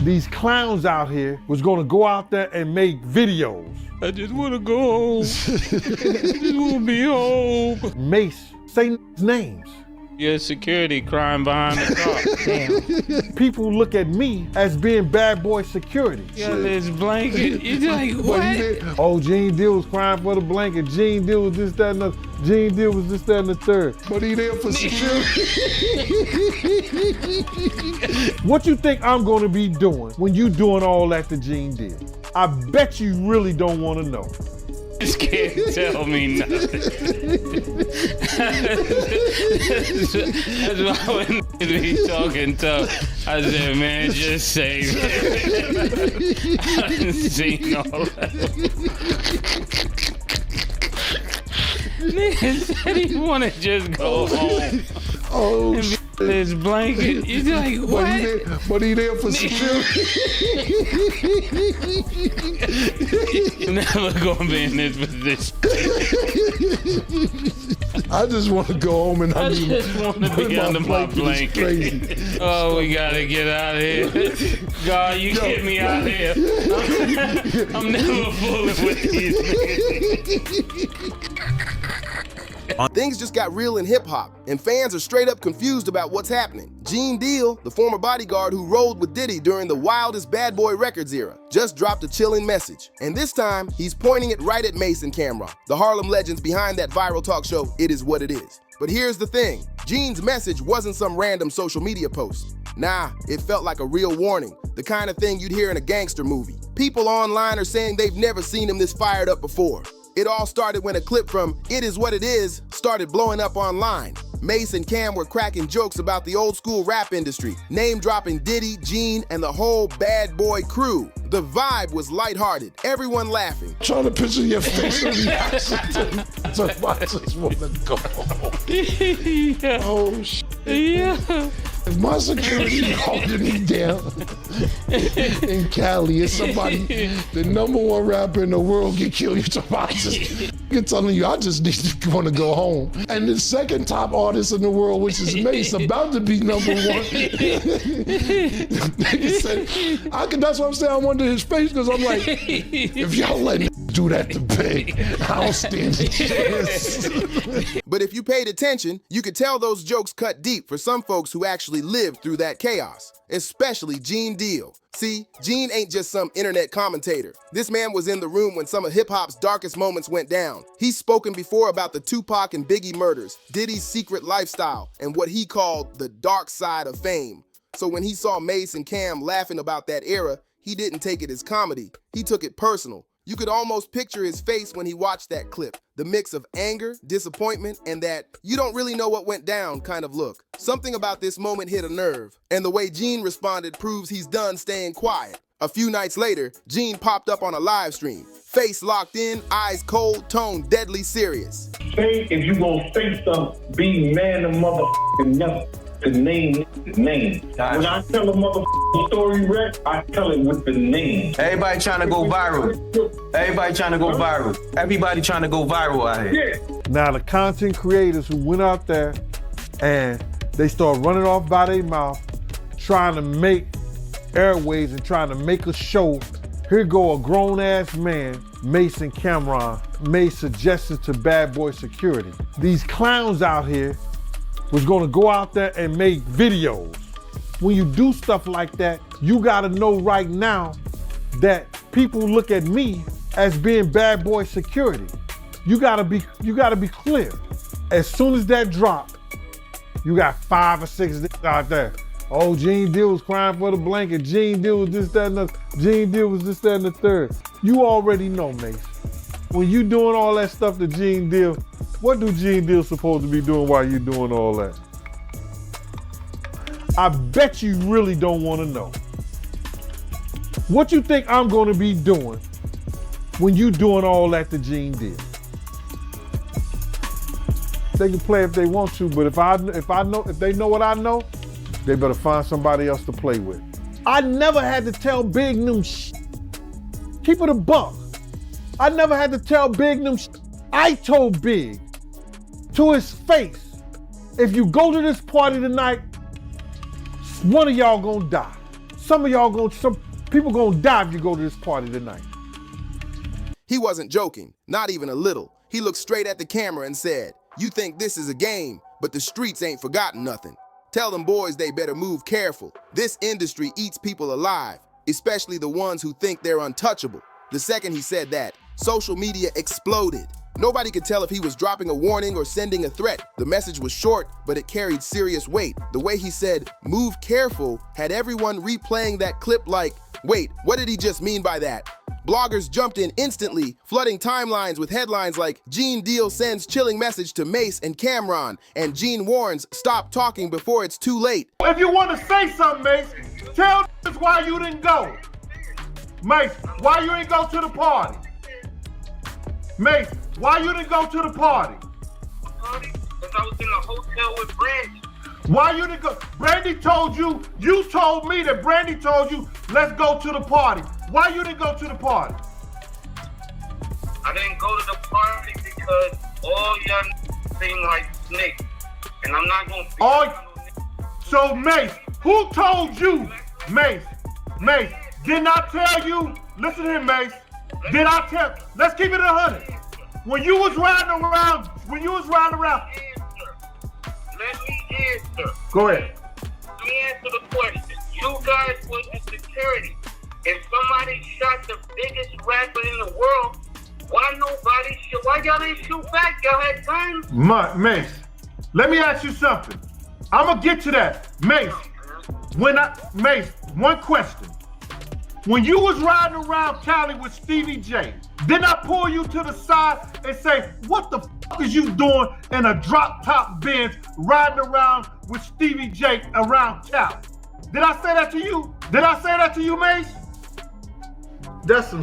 These clowns out here was gonna go out there and make videos. I just wanna go home. I just wanna be home. Mase, say names. Yeah, security crime behind the car. Damn. People look at me as being bad boy security. Yeah, this blanket. It's like, what? Oh, Gene Deal was crying for the blanket. Gene Deal was this, that, and the. Gene Deal was this, that, and the third. But he there for security. What you think I'm gonna be doing when you doing all that to Gene Deal? I bet you really don't wanna know. This can't tell me nothing. That's why when be talking tough, I said, man, just say it. I done seen all that. Nigga said he wanna just go home. Oh, This blanket. He's like, what? But he there for security. Never gonna be in this position. I just want to go home and I just want to be under my blanket. Crazy. Oh, we gotta get out of here. God, you get me out of here. I'm never fooling with these niggas. Things just got real in hip-hop, and fans are straight up confused about what's happening. Gene Deal, the former bodyguard who rolled with Diddy during the wildest Bad Boy Records era, just dropped a chilling message. And this time, he's pointing it right at Mace and Cam, the Harlem legends behind that viral talk show, It Is What It Is. But here's the thing, Gene's message wasn't some random social media post. Nah, it felt like a real warning, the kind of thing you'd hear in a gangster movie. People online are saying they've never seen him this fired up before. It all started when a clip from It Is What It Is started blowing up online. Mace and Cam were cracking jokes about the old school rap industry, name-dropping Diddy, Gene, and the whole Bad Boy crew. The vibe was lighthearted, everyone laughing. Trying to picture your facial reaction to I just want to go home. Yeah. Oh, shit. Yeah. If my security holding me down in Cali, it's somebody, the #1 rapper in the world get killed, you're telling you, I just need to want to go home. And the second top artist in the world, which is Mase, about to be #1. Nigga said, that's what I'm saying, I wonder his face, because I'm like, if y'all letting do that to Big, I don't stand a chance. But if you paid attention, you could tell those jokes cut deep for some folks who actually lived through that chaos, especially Gene Deal. See, Gene ain't just some internet commentator. This man was in the room when some of hip-hop's darkest moments went down. He's spoken before about the Tupac and Biggie murders, Diddy's secret lifestyle, and what he called the dark side of fame. So when he saw Mace and Cam laughing about that era, he didn't take it as comedy, he took it personal. You could almost picture his face when he watched that clip. The mix of anger, disappointment, and that you don't really know what went down kind of look. Something about this moment hit a nerve, and the way Gene responded proves he's done staying quiet. A few nights later, Gene popped up on a live stream. Face locked in, eyes cold, tone deadly serious. Say if you gonna say something, be man of motherfucking never to name the name. When I tell a motherfucking story, Rex, I tell it with the name. Everybody trying to go viral. Everybody trying to go viral. Everybody trying to go viral out here. Yeah. Now the content creators who went out there and they start running off by their mouth, trying to make airwaves and trying to make a show. Here go a grown-ass man, Mace and Cameron, made suggestions to Bad Boy Security. These clowns out here was gonna go out there and make videos. When you do stuff like that, you gotta know right now that people look at me as being Bad Boy Security. You gotta be clear. As soon as that dropped, you got 5 or 6 out there. Oh, Gene Deal was crying for the blanket. Gene Deal was this, that, and the. Gene Deal was this, that, and the third. You already know, Mace. When you doing all that stuff to Gene Deal, what do Gene Deal supposed to be doing while you doing all that? I bet you really don't want to know. What you think I'm going to be doing when you doing all that to Gene Deal? They can play if they want to, but if they know what I know, they better find somebody else to play with. I never had to tell Big Nim shit. Keep it a buck. I never had to tell Big Nim shit. I told Big to his face, if you go to this party tonight, one of y'all gonna die. some people gonna die if you go to this party tonight. He wasn't joking, not even a little. He looked straight at the camera and said, "You think this is a game, but the streets ain't forgotten nothing. Tell them boys they better move careful. This industry eats people alive, especially the ones who think they're untouchable." The second he said that, social media exploded. Nobody could tell if he was dropping a warning or sending a threat. The message was short, but it carried serious weight. The way he said, "move careful," had everyone replaying that clip like, wait, what did he just mean by that? Bloggers jumped in instantly, flooding timelines with headlines like Gene Deal sends chilling message to Mace and Cameron, and Gene warns stop talking before it's too late. If you want to say something, Mace, tell us why you didn't go. Mace, why you didn't go to the party? Mace, why you didn't go to the party? Because I was in a hotel with Brandy. Why you didn't go? Brandy told you told me that Brandy told you, let's go to the party. Why you didn't go to the party? I didn't go to the party because all y'all seem like snakes. And I'm not going to So Mace, who told you, Mace, didn't I tell you, listen to him, Mace, let's keep it 100. When you was riding around, Let me answer. Go ahead. Let me answer the question. You guys went to security. If somebody shot the biggest rapper in the world, why y'all didn't shoot back? Y'all had time? Mace, let me ask you something. I'm gonna get to that. Mace, one question. When you was riding around Cali with Stevie J, didn't I pull you to the side and say, what the fuck is you doing in a drop top Benz riding around with Stevie J around Cali? Did I say that to you? Did I say that to you, Mace? That's some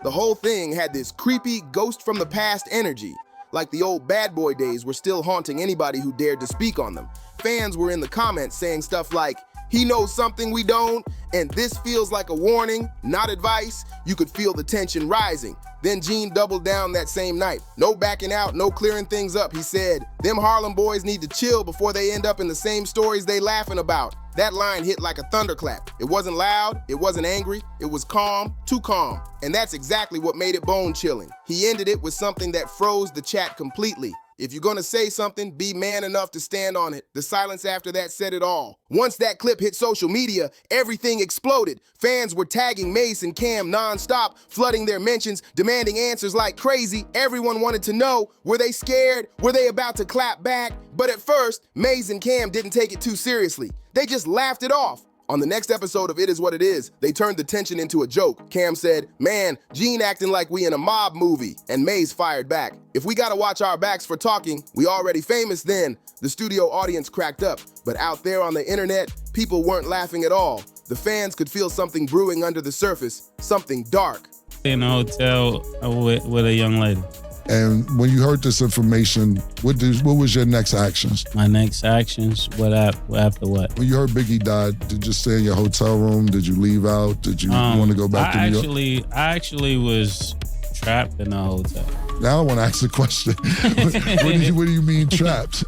The whole thing had this creepy ghost from the past energy, like the old bad boy days were still haunting anybody who dared to speak on them. Fans were in the comments saying stuff like, "He knows something we don't," and "this feels like a warning, not advice." You could feel the tension rising. Then Gene doubled down that same night. No backing out, no clearing things up. He said, "Them Harlem boys need to chill before they end up in the same stories they laughing about." That line hit like a thunderclap. It wasn't loud, it wasn't angry, it was calm, too calm. And that's exactly what made it bone chilling. He ended it with something that froze the chat completely. If you're gonna say something, be man enough to stand on it. The silence after that said it all. Once that clip hit social media, everything exploded. Fans were tagging Mace and Cam nonstop, flooding their mentions, demanding answers like crazy. Everyone wanted to know, were they scared? Were they about to clap back? But at first, Mace and Cam didn't take it too seriously. They just laughed it off. On the next episode of It Is What It Is, they turned the tension into a joke. Cam said, "Man, Gene acting like we in a mob movie." And Mase fired back, "If we gotta watch our backs for talking, we already famous then." The studio audience cracked up, but out there on the internet, people weren't laughing at all. The fans could feel something brewing under the surface, something dark. In a hotel with a young lady. And when you heard this information, what was your next actions? My next actions, after what? When you heard Biggie died, did you stay in your hotel room? Did you leave out? Did you want to go back to New York? I actually was trapped in a hotel. Now I want to ask a question. What do you mean trapped?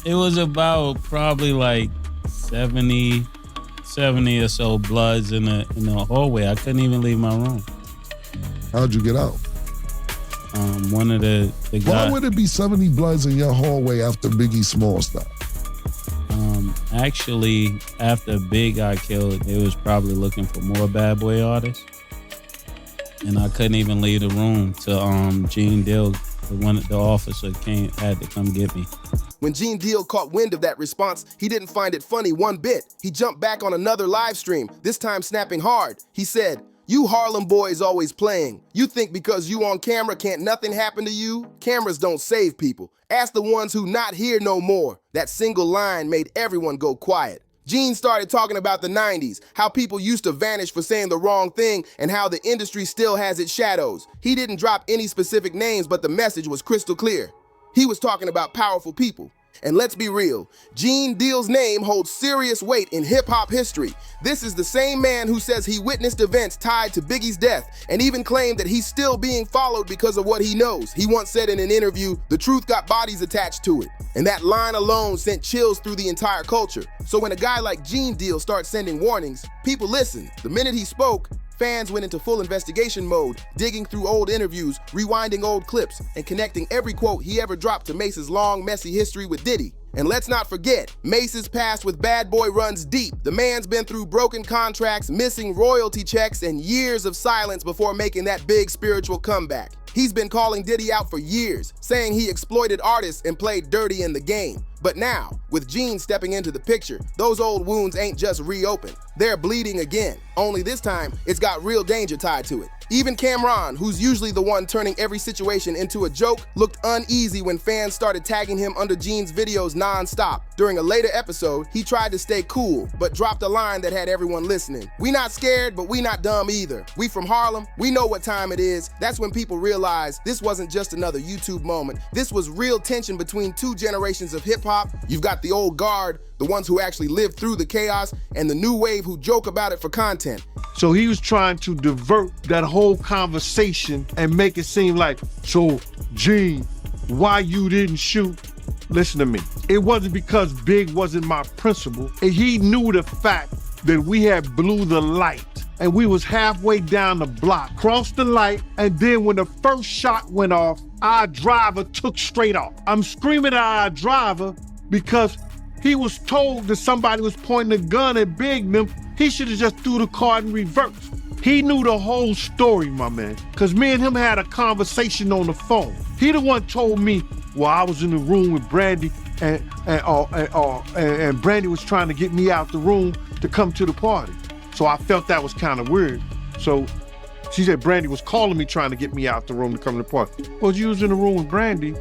It was about probably like 70 or so bloods in the hallway. I couldn't even leave my room. How'd you get out? One of the guys. Why would it be 70 bloods in your hallway after Biggie Smalls died? Actually, after Big got killed, they was probably looking for more bad boy artists. And I couldn't even leave the room till Gene Deal, the officer had to come get me. When Gene Deal caught wind of that response, he didn't find it funny one bit. He jumped back on another live stream, this time snapping hard. He said, "You Harlem boys always playing. You think because you on camera can't nothing happen to you? Cameras don't save people. Ask the ones who not here no more." That single line made everyone go quiet. Gene started talking about the 90s, how people used to vanish for saying the wrong thing, and how the industry still has its shadows. He didn't drop any specific names, but the message was crystal clear. He was talking about powerful people. And let's be real, Gene Deal's name holds serious weight in hip-hop history. This is the same man who says he witnessed events tied to Biggie's death and even claimed that he's still being followed because of what he knows. He once said in an interview, "The truth got bodies attached to it." And that line alone sent chills through the entire culture. So when a guy like Gene Deal starts sending warnings, people listen. The minute he spoke, fans went into full investigation mode, digging through old interviews, rewinding old clips, and connecting every quote he ever dropped to Mace's long, messy history with Diddy. And let's not forget, Mace's past with Bad Boy runs deep. The man's been through broken contracts, missing royalty checks, and years of silence before making that big spiritual comeback. He's been calling Diddy out for years, saying he exploited artists and played dirty in the game. But now, with Gene stepping into the picture, those old wounds ain't just reopened. They're bleeding again. Only this time, it's got real danger tied to it. Even Cameron, who's usually the one turning every situation into a joke, looked uneasy when fans started tagging him under Gene's videos nonstop. During a later episode, he tried to stay cool, but dropped a line that had everyone listening. "We not scared, but we not dumb either. We from Harlem, we know what time it is." That's when people realized this wasn't just another YouTube moment. This was real tension between two generations of hip-hop. You've got the old guard, the ones who actually lived through the chaos, and the new wave who joke about it for content. So he was trying to divert that whole conversation and make it seem like, "So, Gene, why you didn't shoot?" Listen to me. It wasn't because Big wasn't my principal. He knew the fact that we had blew the light and we was halfway down the block, crossed the light, and then when the first shot went off, our driver took straight off. I'm screaming at our driver because he was told that somebody was pointing a gun at Big and them. He should have just threw the car in reverse. He knew the whole story, my man, because me and him had a conversation on the phone. He the one told me, well, I was in the room with Brandy and Brandy was trying to get me out the room to come to the party. So I felt that was kind of weird. So she said Brandy was calling me trying to get me out the room to come to the party. Well, you was in the room with Brandy.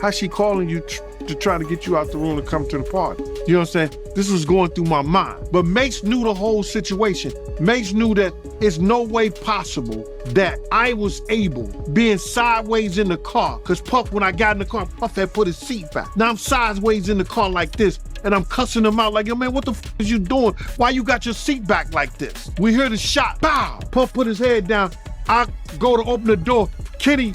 How's she calling you to try to get you out the room to come to the party? You know what I'm saying? This was going through my mind. But Mace knew the whole situation. Mace knew that it's no way possible that I was able, being sideways in the car, because Puff, when I got in the car, Puff had put his seat back. Now I'm sideways in the car like this, and I'm cussing him out like, "Yo, man, what the f is you doing? Why you got your seat back like this?" We hear the shot, bow. Puff put his head down. I go to open the door. Kitty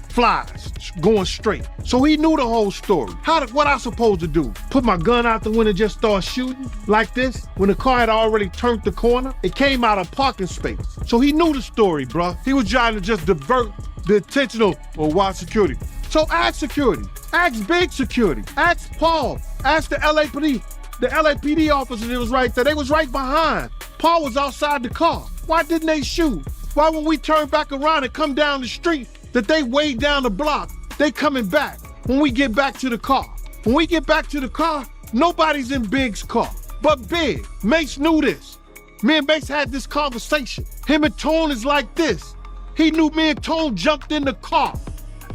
flies, going straight. So he knew the whole story. What I supposed to do? Put my gun out the window and just start shooting like this? When the car had already turned the corner, it came out of parking space. So he knew the story, bruh. He was trying to just divert the attention of, well, why security? So ask security, ask Big security, ask Paul, ask the LAPD. The LAPD officer that was right there, they was right behind. Paul was outside the car. Why didn't they shoot? Why when we turn back around and come down the street, that they way down the block, they coming back when we get back to the car. When we get back to the car, nobody's in Big's car but Big. Mace knew this. Me and Mace had this conversation. Him and Tone is like this. He knew me and Tone jumped in the car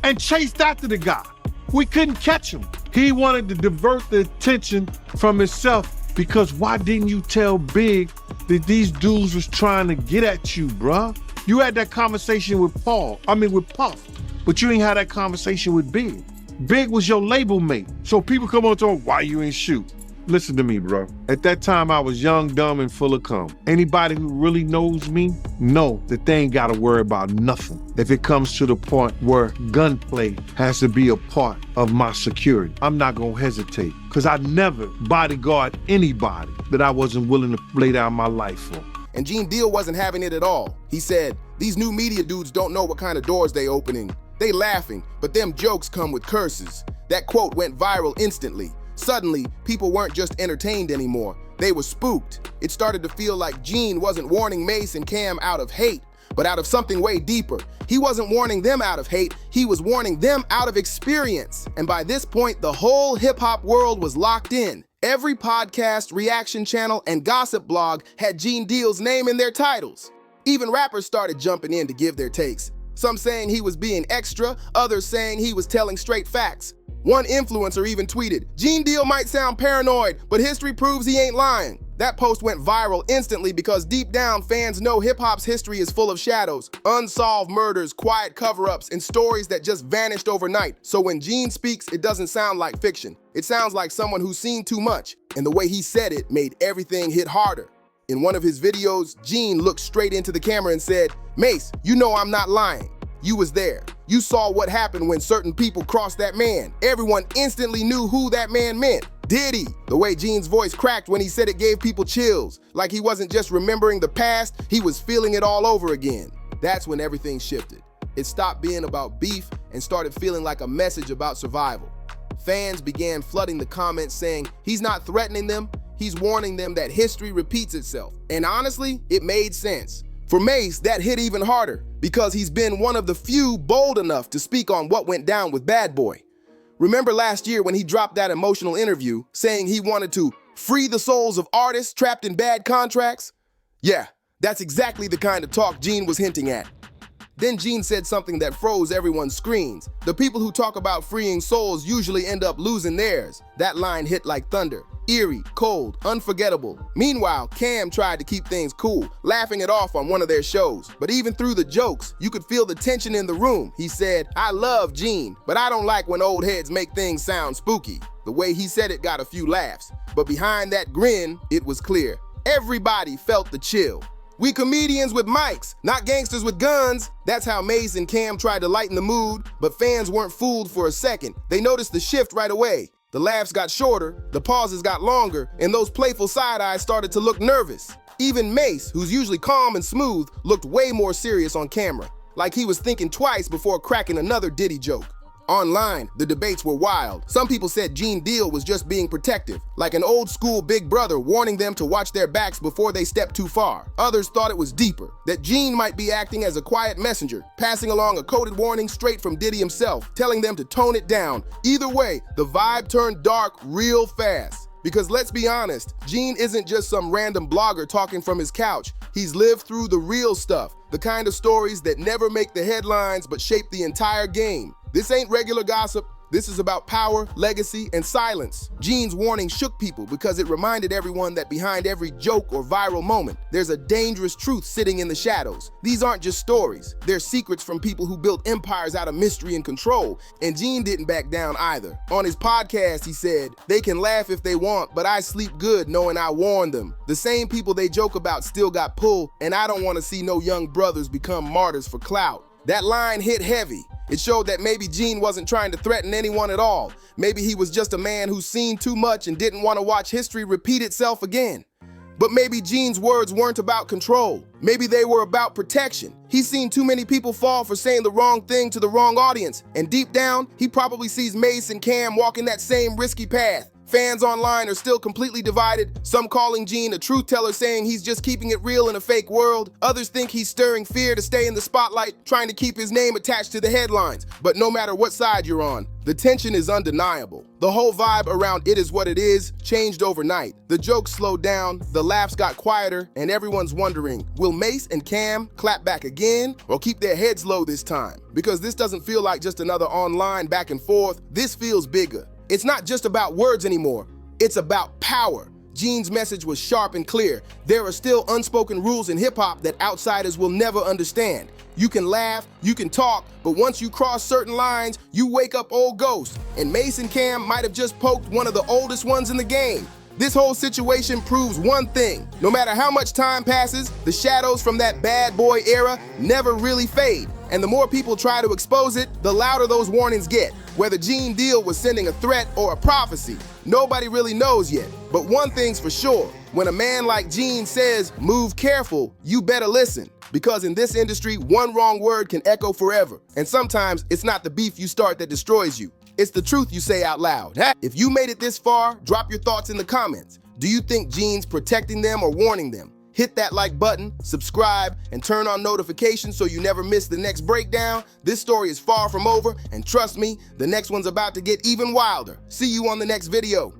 and chased after the guy. We couldn't catch him. He wanted to divert the attention from himself because why didn't you tell Big that these dudes was trying to get at you, bruh? You had that conversation with Puff, but you ain't had that conversation with Big. Big was your label mate. So people come on to him, why you ain't shoot? Listen to me, bro. At that time, I was young, dumb, and full of cum. Anybody who really knows me know that they ain't gotta worry about nothing if it comes to the point where gunplay has to be a part of my security. I'm not gonna hesitate, because I never bodyguard anybody that I wasn't willing to lay down my life for. And Gene Deal wasn't having it at all. He said, "These new media dudes don't know what kind of doors they opening. They laughing, but them jokes come with curses." That quote went viral instantly. Suddenly, people weren't just entertained anymore. They were spooked. It started to feel like Gene wasn't warning Mace and Cam out of hate, but out of something way deeper. He wasn't warning them out of hate, he was warning them out of experience. And by this point, the whole hip-hop world was locked in. Every podcast, reaction channel, and gossip blog had Gene Deal's name in their titles. Even rappers started jumping in to give their takes. Some saying he was being extra, others saying he was telling straight facts. One influencer even tweeted, "Gene Deal might sound paranoid, but history proves he ain't lying." That post went viral instantly because deep down, fans know hip-hop's history is full of shadows, unsolved murders, quiet cover-ups, and stories that just vanished overnight. So when Gene speaks, it doesn't sound like fiction. It sounds like someone who's seen too much, and the way he said it made everything hit harder. In one of his videos, Gene looked straight into the camera and said, "Mase, you know I'm not lying. You was there. You saw what happened when certain people crossed that man. Everyone instantly knew who that man meant. Did he?" The way Gene's voice cracked when he said it gave people chills. Like he wasn't just remembering the past, he was feeling it all over again. That's when everything shifted. It stopped being about beef and started feeling like a message about survival. Fans began flooding the comments saying he's not threatening them, he's warning them that history repeats itself. And honestly, it made sense. For Mase, that hit even harder because he's been one of the few bold enough to speak on what went down with Bad Boy. Remember last year when he dropped that emotional interview saying he wanted to free the souls of artists trapped in bad contracts? Yeah, that's exactly the kind of talk Gene was hinting at. Then Gene said something that froze everyone's screens. The people who talk about freeing souls usually end up losing theirs. That line hit like thunder. Eerie, cold, unforgettable. Meanwhile, Cam tried to keep things cool, laughing it off on one of their shows. But even through the jokes, you could feel the tension in the room. He said, "I love Gene, but I don't like when old heads make things sound spooky." The way he said it got a few laughs. But behind that grin, it was clear. Everybody felt the chill. "We comedians with mics, not gangsters with guns." That's how Mace and Cam tried to lighten the mood, but fans weren't fooled for a second. They noticed the shift right away. The laughs got shorter, the pauses got longer, and those playful side eyes started to look nervous. Even Mase, who's usually calm and smooth, looked way more serious on camera, like he was thinking twice before cracking another Diddy joke. Online, the debates were wild. Some people said Gene Deal was just being protective, like an old school big brother warning them to watch their backs before they step too far. Others thought it was deeper, that Gene might be acting as a quiet messenger, passing along a coded warning straight from Diddy himself, telling them to tone it down. Either way, the vibe turned dark real fast. Because let's be honest, Gene isn't just some random blogger talking from his couch. He's lived through the real stuff, the kind of stories that never make the headlines but shape the entire game. This ain't regular gossip. This is about power, legacy, and silence. Gene's warning shook people because it reminded everyone that behind every joke or viral moment, there's a dangerous truth sitting in the shadows. These aren't just stories. They're secrets from people who built empires out of mystery and control. And Gene didn't back down either. On his podcast, he said, "They can laugh if they want, but I sleep good knowing I warned them. The same people they joke about still got pulled, and I don't want to see no young brothers become martyrs for clout." That line hit heavy. It showed that maybe Gene wasn't trying to threaten anyone at all. Maybe he was just a man who's seen too much and didn't want to watch history repeat itself again. But maybe Gene's words weren't about control. Maybe they were about protection. He's seen too many people fall for saying the wrong thing to the wrong audience. And deep down, he probably sees Mace and Cam walking that same risky path. Fans online are still completely divided, some calling Gene a truth teller saying he's just keeping it real in a fake world. Others think he's stirring fear to stay in the spotlight, trying to keep his name attached to the headlines. But no matter what side you're on, the tension is undeniable. The whole vibe around It Is What It Is changed overnight. The jokes slowed down, the laughs got quieter, and everyone's wondering, will Mace and Cam clap back again or keep their heads low this time? Because this doesn't feel like just another online back and forth. This feels bigger. It's not just about words anymore, it's about power. Gene's message was sharp and clear. There are still unspoken rules in hip-hop that outsiders will never understand. You can laugh, you can talk, but once you cross certain lines, you wake up old ghosts. And Mace and Cam might have just poked one of the oldest ones in the game. This whole situation proves one thing. No matter how much time passes, the shadows from that bad boy era never really fade. And the more people try to expose it, the louder those warnings get. Whether Gene Deal was sending a threat or a prophecy, nobody really knows yet. But one thing's for sure, when a man like Gene says, "Move careful," you better listen. Because in this industry, one wrong word can echo forever. And sometimes it's not the beef you start that destroys you. It's the truth you say out loud. If you made it this far, drop your thoughts in the comments. Do you think Gene's protecting them or warning them? Hit that like button, subscribe, and turn on notifications so you never miss the next breakdown. This story is far from over, and trust me, the next one's about to get even wilder. See you on the next video.